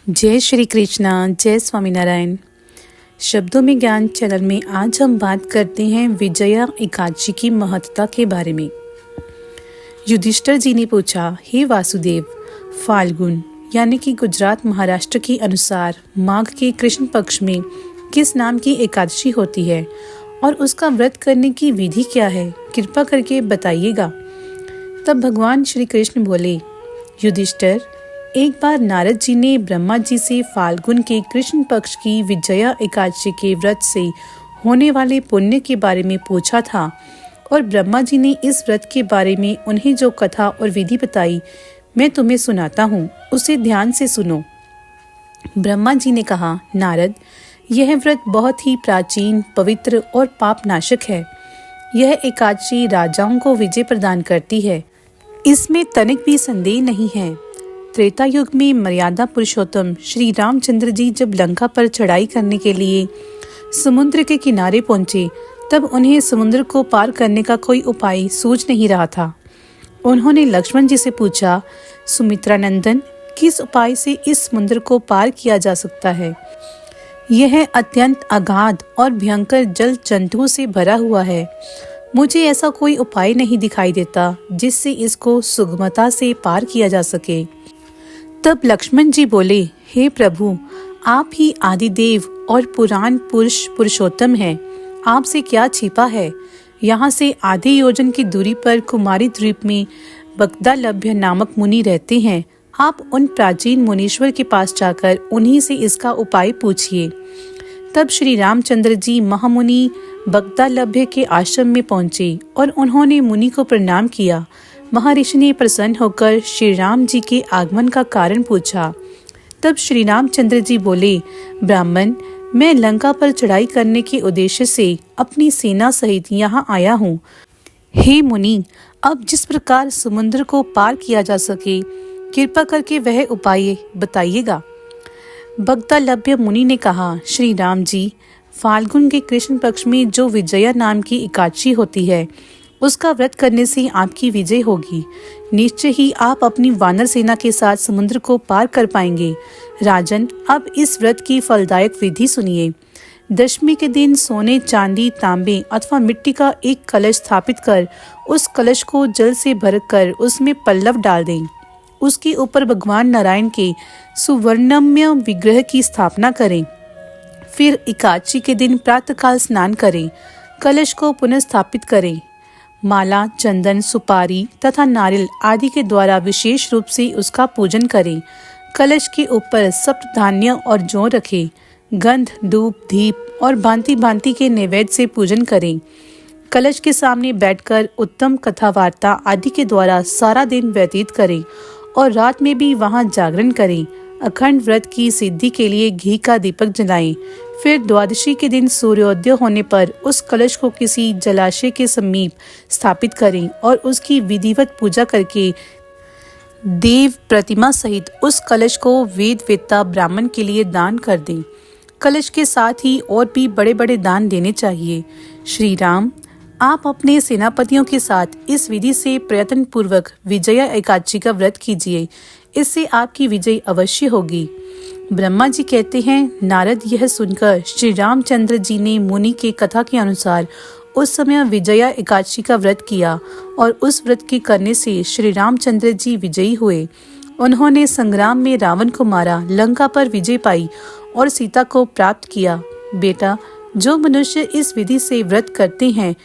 जय श्री कृष्णा, जय स्वामीनारायण। शब्दों में ज्ञान चैनल में आज हम बात करते हैं विजया एकादशी की महत्ता के बारे में। युधिष्ठिर जी ने पूछा, हे वासुदेव, फाल्गुन यानी कि गुजरात महाराष्ट्र के अनुसार माघ के कृष्ण पक्ष में किस नाम की एकादशी होती है और उसका व्रत करने की विधि क्या है, कृपा करके बताइएगा। तब भगवान श्री कृष्ण बोले, युधिष्ठिर, एक बार नारद जी ने ब्रह्मा जी से फाल्गुन के कृष्ण पक्ष की विजया एकादशी के व्रत से होने वाले पुण्य के बारे में पूछा था और ब्रह्मा जी ने इस व्रत के बारे में उन्हें जो कथा और विधि बताई मैं तुम्हें सुनाता हूँ, उसे ध्यान से सुनो। ब्रह्मा जी ने कहा, नारद, यह व्रत बहुत ही प्राचीन, पवित्र और पाप नाशक है। यह एकादशी राजाओं को विजय प्रदान करती है, इसमें तनिक भी संदेह नहीं है। त्रेता युग में मर्यादा पुरुषोत्तम श्री रामचंद्र जी जब लंका पर चढ़ाई करने के लिए समुद्र के किनारे पहुंचे, तब उन्हें समुद्र को पार करने का कोई उपाय सूझ नहीं रहा था। उन्होंने लक्ष्मण जी से पूछा, सुमित्रा नंदन, किस उपाय से इस समुद्र को पार किया जा सकता है? यह अत्यंत अगाध और भयंकर जल जंतुओं से भरा हुआ है। मुझे ऐसा कोई उपाय नहीं दिखाई देता जिससे इसको सुगमता से पार किया जा सके। तब लक्ष्मण जी बोले, हे प्रभु, आप ही आदिदेव और पुराण पुरुष पुरुषोत्तम हैं। आपसे क्या छिपा है? यहाँ से आधे योजन की दूरी पर कुमारी द्वीप में बगदालभ्य नामक मुनि रहते हैं। आप उन प्राचीन मुनीश्वर के पास जाकर उन्हीं से इसका उपाय पूछिए। तब श्री रामचंद्र जी महामुनि बगदालभ्य के आश्रम में पहुंचे और उन्होंने मुनि को प्रणाम किया। महर्षि ने प्रसन्न होकर श्री राम जी के आगमन का कारण पूछा। तब श्री रामचंद्र जी बोले, ब्राह्मण, मैं लंका पर चढ़ाई करने के उद्देश्य से अपनी सेना सहित यहाँ आया हूँ। हे मुनि, अब जिस प्रकार समुद्र को पार किया जा सके, कृपा करके वह उपाय बताइएगा। बगदालभ्य मुनि ने कहा, श्री राम जी, फाल्गुन के कृष्ण पक्ष में जो विजया नाम की एकादशी होती है, उसका व्रत करने से आपकी विजय होगी। निश्चय ही आप अपनी वानर सेना के साथ समुद्र को पार कर पाएंगे। राजन, अब इस व्रत की फलदायक विधि सुनिए। दशमी के दिन सोने, चांदी, तांबे अथवा मिट्टी का एक कलश स्थापित कर उस कलश को जल से भरकर उसमें पल्लव डाल दें। उसके ऊपर भगवान नारायण के सुवर्णमय विग्रह की स्थापना करें। फिर एकादशी के दिन प्रातःकाल स्नान करें। कलश को पुनः स्थापित करें। माला, चंदन, सुपारी तथा नारियल आदि के द्वारा विशेष रूप से उसका पूजन करें। कलश के ऊपर सप्त धान्य और जौ रखें। गंध, धूप, दीप और भांति भांति के नैवेद्य से पूजन करें। कलश के सामने बैठकर उत्तम कथा वार्ता आदि के द्वारा सारा दिन व्यतीत करें और रात में भी वहां जागरण करें। अखंड व्रत की सिद्धि के लिए घी का दीपक जलाएं। फिर द्वादशी के दिन सूर्योदय होने पर उस कलश को किसी जलाशय के समीप स्थापित करें और उसकी विधिवत पूजा करके देव प्रतिमा सहित उस कलश को वेद वेत्ता ब्राह्मण के लिए दान कर दें। कलश के साथ ही और भी बड़े बड़े दान देने चाहिए। श्री राम, आप अपने सेनापतियों के साथ इस विधि से प्रयत्न पूर्वक विजया एकादशी का व्रत कीजिए। इससे आपकी विजय अवश्य होगी। ब्रह्मा जी कहते हैं, नारद, यह सुनकर श्री रामचंद्र जी ने मुनि के कथा के अनुसार उस समय विजया एकादशी का व्रत किया और उस व्रत के करने से श्री रामचंद्र जी विजयी हुए। उन्होंने संग्राम में रावण को मारा, लंका पर विजय पाई और सीता को प्राप्त किया। बेटा, जो मनुष्य इस विधि से व्रत करते हैं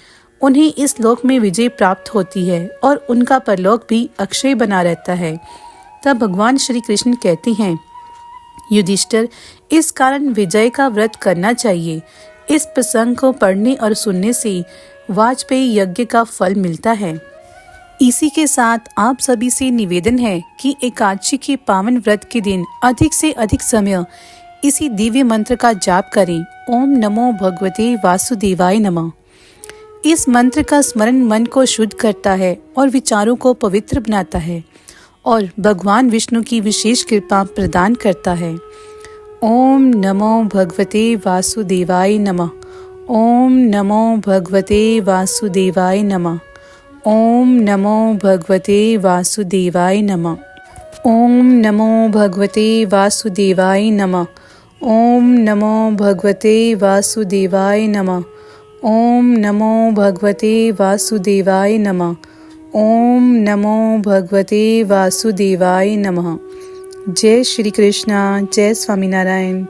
उन्हें इस लोक में विजय प्राप्त होती है और उनका परलोक भी अक्षय बना रहता है। तब भगवान श्री कृष्ण कहते हैं, युधिष्ठिर, इस कारण विजय का व्रत करना चाहिए। इस प्रसंग को पढ़ने और सुनने से वाजपेयी यज्ञ का फल मिलता है। इसी के साथ आप सभी से निवेदन है कि एकादशी के पावन व्रत के दिन अधिक से अधिक समय इसी दिव्य मंत्र का जाप करें। ओम नमो भगवते वासुदेवाय नमः। इस मंत्र का स्मरण मन को शुद्ध करता है और विचारों को पवित्र बनाता है और भगवान विष्णु की विशेष कृपा प्रदान करता है। ओम नमो भगवते वासुदेवाय नमः। ओम नमो भगवते वासुदेवाय नमः। ओम नमो भगवते वासुदेवाय नमः। ओम नमो भगवते वासुदेवाय नमः। ओम नमो भगवते वासुदेवाय नमः। ओम नमो भगवते वासुदेवाय नमः। ओम नमो भगवते वासुदेवाय नमः। जय श्री कृष्ण, जय स्वामीनारायण।